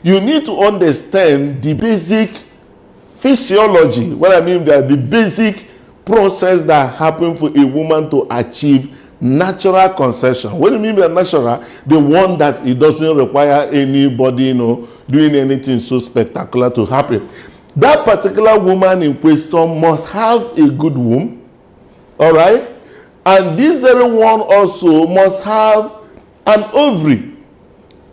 you need to understand the basic physiology. What I mean by the basic process that happens for a woman to achieve natural conception. What do you mean by natural? The one that it doesn't require anybody, doing anything so spectacular to happen. That particular woman in question must have a good womb, all right? And this very one also must have an ovary.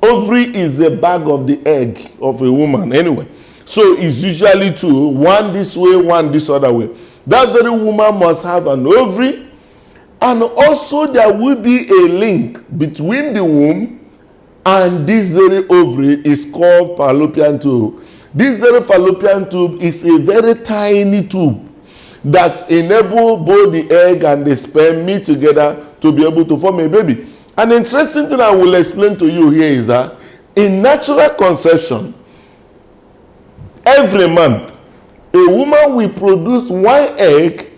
Ovary is the bag of the egg of a woman anyway. So it's usually two, one this way, one this other way. That very woman must have an ovary, and also there will be a link between the womb and this very ovary is called fallopian tube. This very fallopian tube is a very tiny tube that enables both the egg and the sperm meet together to be able to form a baby. An interesting thing I will explain to you here is that in natural conception, every month, a woman will produce one egg,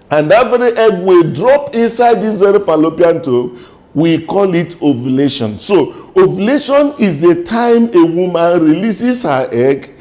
and that very egg will drop inside this very fallopian tube. We call it ovulation. So, ovulation is the time a woman releases her egg,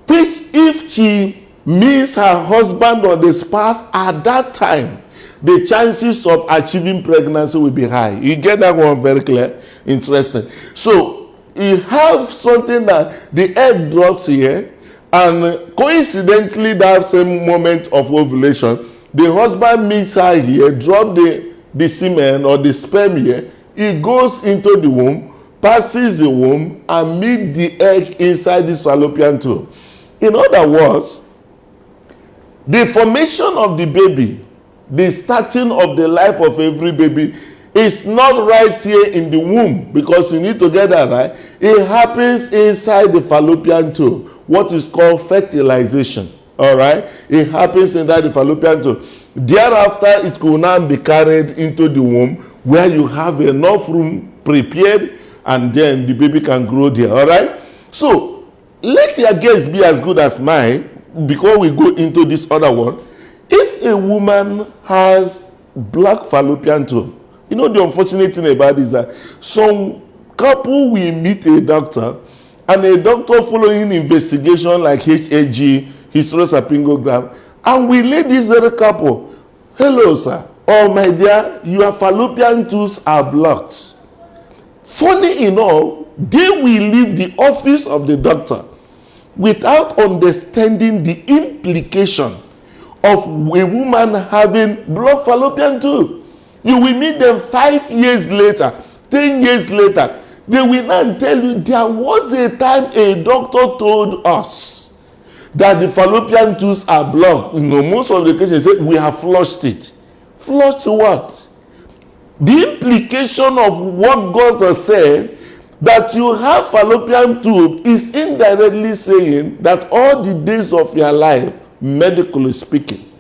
which if she meets her husband or the spouse at that time, the chances of achieving pregnancy will be high. You get that one very clear? Interesting. So, you have something that the egg drops here, and coincidentally that same moment of ovulation, the husband meets her here, drop the semen or the sperm here, it goes into the womb, passes the womb, and meets the egg inside this fallopian tube. In other words, the formation of the baby, the starting of the life of every baby, is not right here in the womb, because you need to get that right. It happens inside the fallopian tube, what is called fertilization. All right, it happens inside the fallopian tube. Thereafter, it will now be carried into the womb, where you have enough room prepared, and then the baby can grow there. All right. So let your guess be as good as mine before we go into this other one. If a woman has black fallopian tube, the unfortunate thing about it is that some couple will meet a doctor, and a doctor following investigation like HAG, hysterosalpingogram, and we lay this very couple, hello sir, oh my dear, your fallopian tubes are blocked. Funny enough, they will leave the office of the doctor without understanding the implication of a woman having blocked fallopian tube. You will meet them 5 years later, 10 years later. They will not tell you there was a time a doctor told us that the fallopian tubes are blocked. Most of the cases say we have flushed it. Flushed what? The implication of what God has said, that you have fallopian tube, is indirectly saying that all the days of your life, medically speaking,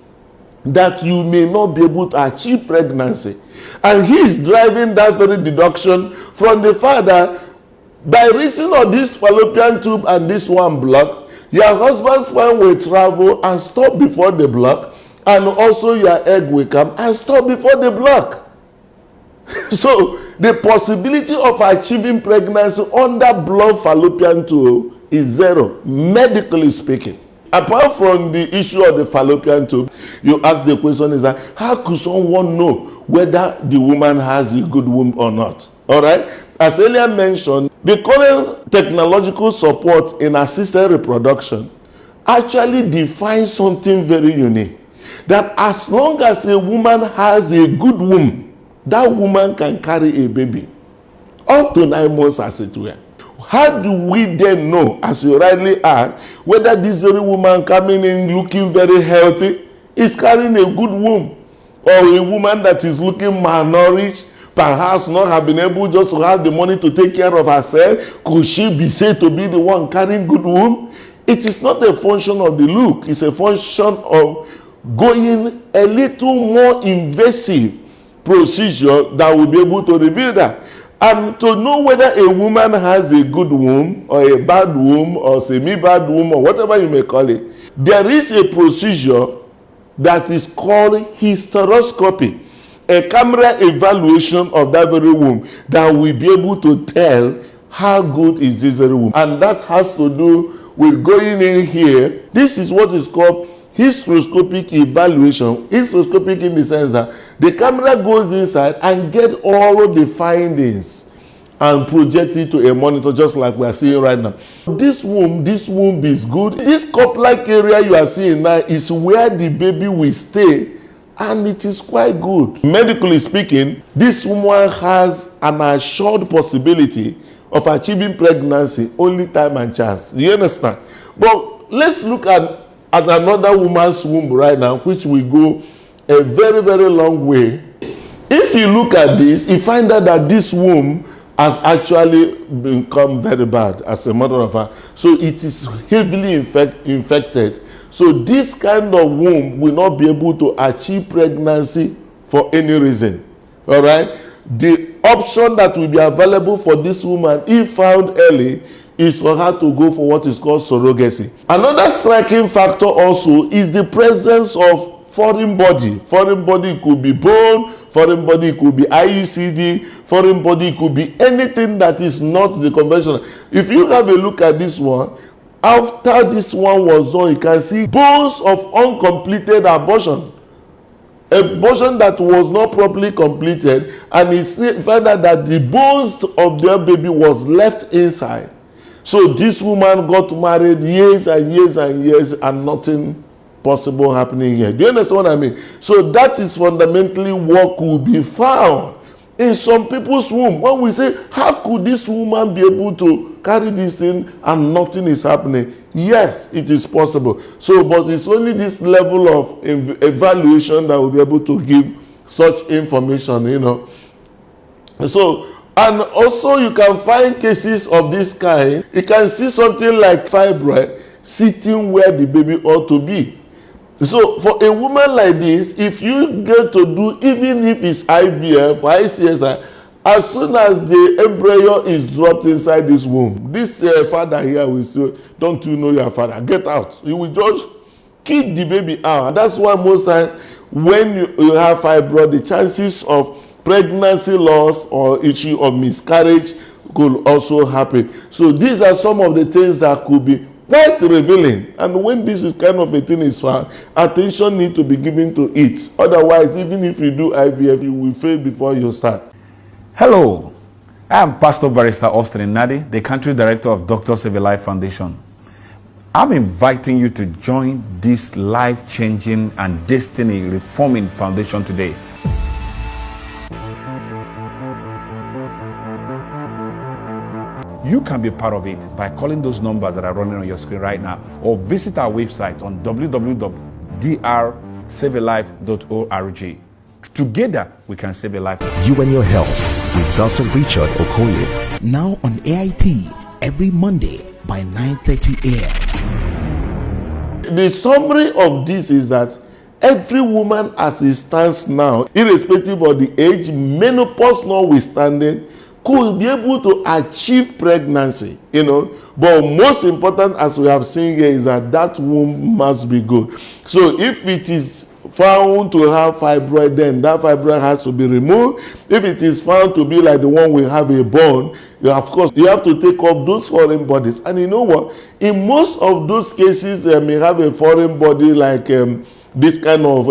that you may not be able to achieve pregnancy. And he is driving that very deduction from the fact that by reason of this fallopian tube and this one block, your husband's sperm will travel and stop before the block, and also your egg will come and stop before the block. So the possibility of achieving pregnancy under blocked fallopian tube is zero, medically speaking. Apart from the issue of the fallopian tube, you ask the question is that how could someone know whether the woman has a good womb or not? All right. As earlier mentioned, the current technological support in assisted reproduction actually defines something very unique. That as long as a woman has a good womb, that woman can carry a baby up to 9 months as it were. How do we then know, as you rightly asked, whether this very woman coming in looking very healthy is carrying a good womb, or a woman that is looking malnourished, perhaps not have been able just to have the money to take care of herself? Could she be said to be the one carrying good womb? It is not a function of the look. It's a function of going a little more invasive procedure that will be able to reveal that. And to know whether a woman has a good womb or a bad womb or semi-bad womb or whatever you may call it, there is a procedure that is called hysteroscopy, a camera evaluation of that very womb that will be able to tell how good is this very woman? And that has to do with going in here. This is what is called hysteroscopic evaluation. Hysteroscopic in the sense that the camera goes inside and get all the findings and project it to a monitor, just like we are seeing right now. This womb is good. This cup-like area you are seeing now is where the baby will stay, and it is quite good. Medically speaking, this woman has an assured possibility of achieving pregnancy, only time and chance. Do you understand? But let's look at another woman's womb right now, which will go a very, very long way. If you look at this, you find out that this womb has actually become very bad, as a matter of fact. So it is heavily infected. So this kind of womb will not be able to achieve pregnancy for any reason. All right? The option that will be available for this woman, if found early, is for her to go for what is called surrogacy. Another striking factor also is the presence of foreign body. Foreign body could be bone, foreign body could be IUCD, foreign body could be anything that is not the conventional. If you have a look at this one, after this one was done, you can see bones of uncompleted abortion. Abortion that was not properly completed, and he found out that the bones of their baby was left inside. So this woman got married years and years and years, and nothing possible happening here. Do you understand what I mean? So that is fundamentally what could be found in some people's womb. When we say, how could this woman be able to carry this thing and nothing is happening? Yes, it is possible. So, but it's only this level of evaluation that will be able to give such information, you know. So, and also you can find cases of this kind. You can see something like fibroid sitting where the baby ought to be. So for a woman like this, if you get to do, even if it's IVF or ICSI, as soon as the embryo is dropped inside this womb, this father here will say, don't you know your father? Get out. You will just kick the baby out. And that's why most times when you have fibroid, the chances of pregnancy loss or issue of miscarriage could also happen. So these are some of the things that could be quite revealing. And when this is kind of a thing is found, attention needs to be given to it. Otherwise, even if you do IVF, you will fail before you start. Hello, I am Pastor Barrister Austin Nadi, the Country Director of Dr. Save a Life Foundation. I'm inviting you to join this life-changing and destiny-reforming foundation today. You can be part of it by calling those numbers that are running on your screen right now, or visit our website on www.drsavealife.org. Together, we can save a life. You and Your Health with Dr. Richard Okoye. Now on AIT every Monday by 9:30 a.m. The summary of this is that every woman as it stands now, irrespective of the age, menopause notwithstanding, could be able to achieve pregnancy, you know. But most important, as we have seen here, is that that womb must be good. So if it is found to have fibroid, then that fibroid has to be removed. If it is found to be like the one we have a bone, of course, you have to take off those foreign bodies. And you know what? In most of those cases, they may have a foreign body like this kind of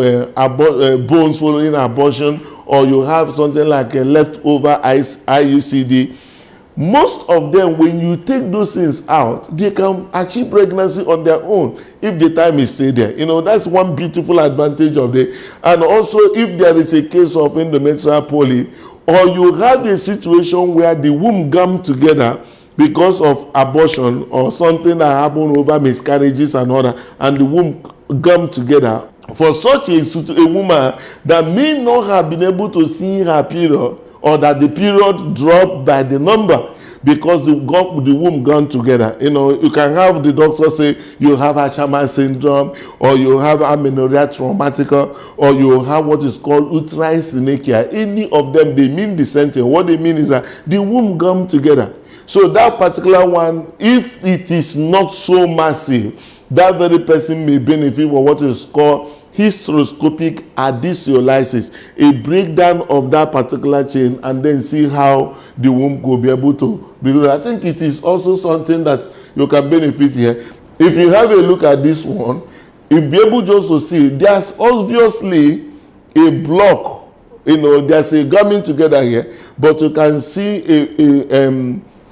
bones following abortion, or you have something like a leftover IUCD. Most of them, when you take those things out, they can achieve pregnancy on their own if the time is stay there. You know, that's one beautiful advantage of it. And also, if there is a case of endometrial poly, or you have a situation where the womb gum together because of abortion or something that happened over miscarriages and all that, and the womb gum together, for such a woman that may not have been able to see her period, or that the period dropped by the number because the womb gone together. You know, you can have the doctor say you have Asherman syndrome, or you have amenorrhea traumatica, or you have what is called uterine synechia. Any of them, they mean the same thing. What they mean is that the womb gone together. So that particular one, if it is not so massive, that very person may benefit from what is called hysteroscopic adhesiolysis, a breakdown of that particular chain, and then see how the womb will be able to. Because I think it is also something that you can benefit here. If you have a look at this one, you'll be able just to see there's obviously a block, there's a coming together here, but you can see a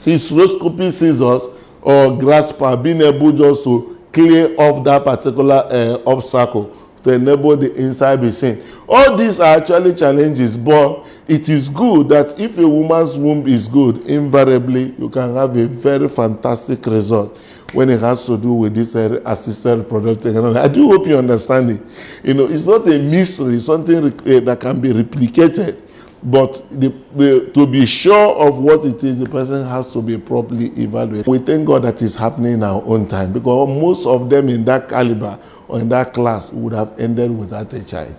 hysteroscopy scissors or grasper being able just to clear off that particular obstacle to enable the inside be seen. All these are actually challenges, but it is good that if a woman's womb is good, invariably you can have a very fantastic result when it has to do with this assisted reproductive technology. I do hope you understand it. It's not a mystery, it's something that can be replicated, but to be sure of what it is, the person has to be properly evaluated. We thank God that it's happening in our own time, because most of them in that caliber or in that class would have ended without a child.